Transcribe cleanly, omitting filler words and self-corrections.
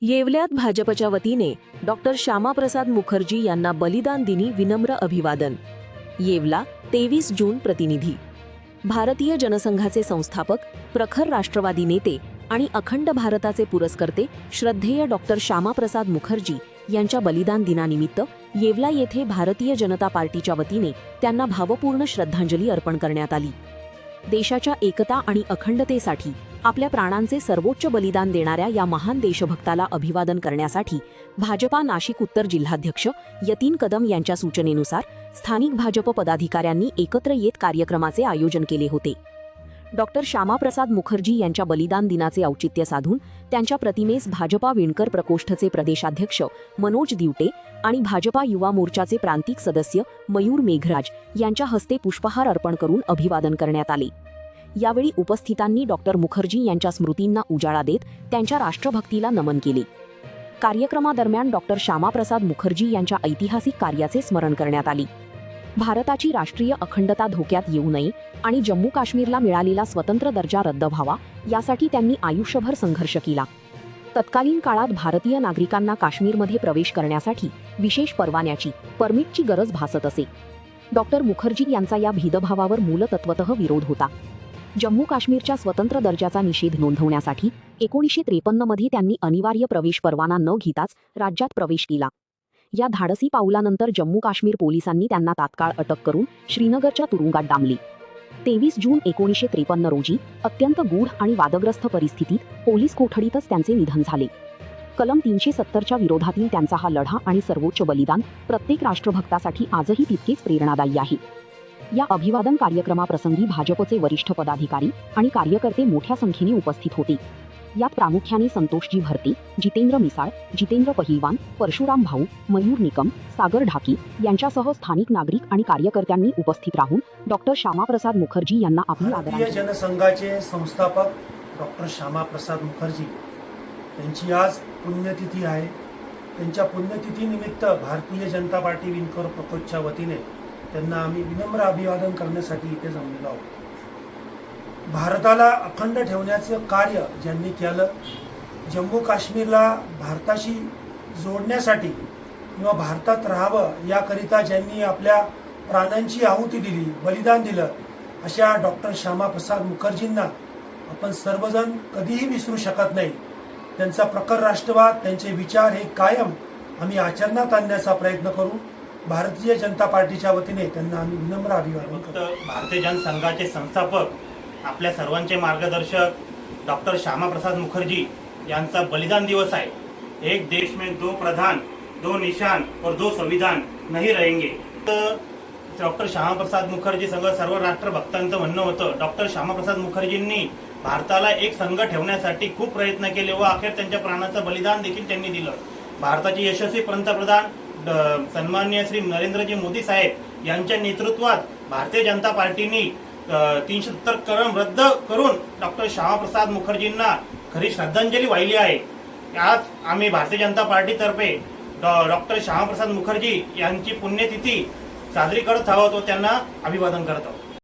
येवल्यात भाजपच्या वतीने डॉक्टर श्यामाप्रसाद मुखर्जी यांना बलिदान दिनी विनम्र अभिवादन। येवला 23 जून प्रतिनिधी। भारतीय जनसंघाचे संस्थापक, प्रखर राष्ट्रवादी नेते आणि अखंड भारताचे पुरस्कर्ते श्रद्धेय डॉक्टर श्यामाप्रसाद मुखर्जी यांच्या बलिदान दिनानिमित्त येवला येथे भारतीय जनता पार्टीच्या वतीने त्यांना भावपूर्ण श्रद्धांजली अर्पण करण्यात आली। देशाच्या एकता आणि अखंडतेसाठी आपल्या प्राणांचे सर्वोच्च बलिदान देणाऱ्या या महान देशभक्ताला अभिवादन करण्यासाठी भाजपा नाशिक उत्तर जिल्हाध्यक्ष यतीन कदम यांच्या सूचनेनुसार स्थानिक भाजप पदाधिकाऱ्यांनी एकत्र येत कार्यक्रमाचे आयोजन केले होते। डॉक्टर श्यामाप्रसाद मुखर्जी यांच्या बलिदान दिनाचे औचित्य साधून त्यांच्या प्रतिमेस भाजपा विणकर प्रकोष्ठचे प्रदेशाध्यक्ष मनोज दिवटे आणि भाजपा युवा मोर्चाचे प्रांतिक सदस्य मयूर मेघराज यांच्या हस्ते पुष्पहार अर्पण करून अभिवादन करण्यात आले। यावेळी उपस्थितांनी डॉक्टर मुखर्जी यांच्या स्मृतींना उजाळा देत त्यांच्या राष्ट्रभक्तीला नमन केले। कार्यक्रमादरम्यान डॉक्टर श्यामाप्रसाद मुखर्जी यांच्या ऐतिहासिक कार्याचे स्मरण करण्यात आले। भारताची राष्ट्रीय अखंडता धोक्यात येऊ नये आणि जम्मू काश्मीरला मिळालेला स्वतंत्र दर्जा रद्द व्हावा यासाठी त्यांनी आयुष्यभर संघर्ष केला। तत्कालीन काळात भारतीय नागरिकांना काश्मीरमध्ये प्रवेश करण्यासाठी विशेष परवान्याची परमिटची गरज भासत असे। डॉक्टर मुखर्जी यांचा या भेदभावावर मूलतत्वतः विरोध होता। जम्मू काश्मीरच्या स्वतंत्र दर्जाचा निषेध नोंदवण्यासाठी 1953 मध्ये त्यांनी अनिवार्य प्रवेश परवाना न घेताच राज्यात प्रवेश केला। या धाडसी पाऊलानंतर जम्मू काश्मीर पोलिसांनी त्यांना तात्काळ अटक करून श्रीनगरच्या तुरुंगात डांबले। 23 जून 1953 रोजी अत्यंत गूढ आणि वादग्रस्त परिस्थितीत पोलीस कोठडीतच त्यांचे निधन झाले। कलम 370च्या विरोधातील त्यांचा हा लढा आणि सर्वोच्च बलिदान प्रत्येक राष्ट्रभक्तासाठी आजही तितकेच प्रेरणादायी आहे। या अभिवादन कार्यक्रमाप्रसंगी भाजपचे वरिष्ठ पदाधिकारी आणि कार्यकर्ते मोठ्या संख्येने उपस्थित होते। यात प्रामुख्याने संतोषजी भरते, जितेंद्र मिसाळ, जितेंद्र पहिलवान, परशुराम भाऊ, मयूर निकम, सागर ढाकी यांच्यासह स्थानिक नागरिक आणि कार्यकर्त्यांनी उपस्थित राहून डॉक्टर श्यामाप्रसाद मुखर्जी यांना आपली आदरांजली। भारतीय जनसंघाचे संस्थापक डॉक्टर श्यामाप्रसाद मुखर्जी यांची आज पुण्यतिथी आहे। त्यांच्या पुण्यतिथीनिमित्त भारतीय जनता पार्टी विणकर प्रकोष्ठच्या वतीने त्यांना आम्ही विनम्र अभिवादन करण्यासाठी इथे जमलेलो आहोत। भारताला अखंड ठेवण्याचं कार्य ज्यांनी केलं, जम्मू काश्मीरला भारताशी जोडण्यासाठी किंवा भारतात राहावं याकरिता ज्यांनी आपल्या प्राणांची आहुती दिली, बलिदान दिलं, अशा डॉक्टर श्यामाप्रसाद मुखर्जींना आपण सर्वजण कधीही विसरू शकत नाही। त्यांचा प्रखर राष्ट्रवाद, त्यांचे विचार हे कायम आम्ही आचरणात आणण्याचा प्रयत्न करू। भारतीय जनता पार्टीच्या वतीने त्यांना आम्ही विनम्र अभिवादन करतो। भारतीय जनसंघाचे संस्थापक, आपल्या सर्वांचे मार्गदर्शक डॉक्टर श्यामाप्रसाद मुखर्जी यांचा बलिदान दिवस आहे। एक देश में दो प्रधान, दो निशान और दो संविधान नहीं रहेंगे। डॉक्टर श्यामाप्रसाद मुखर्जी संघ सर्व राष्ट्रभक्तांचं म्हणणं होतं, डॉक्टर श्यामाप्रसाद मुखर्जींनी भारताला एक संघ ठेवण्यासाठी खूप प्रयत्न केले व अखेर त्यांच्या प्राणाचं बलिदान देखील त्यांनी दिलं। भारताचे यशस्वी पंतप्रधान सन्माननीय श्री नरेंद्रजी मोदी साहेब यांच्या नेतृत्वात भारतीय जनता पार्टीने 370 कलम रद्द करून डॉक्टर श्यामाप्रसाद मुखर्जींना खरी श्रद्धांजली वाहिली आहे। आज आम्ही भारतीय जनता पार्टीतर्फे डॉक्टर श्यामाप्रसाद मुखर्जी यांची पुण्यतिथी साजरी करत आहोत व त्यांना अभिवादन करत आहोत।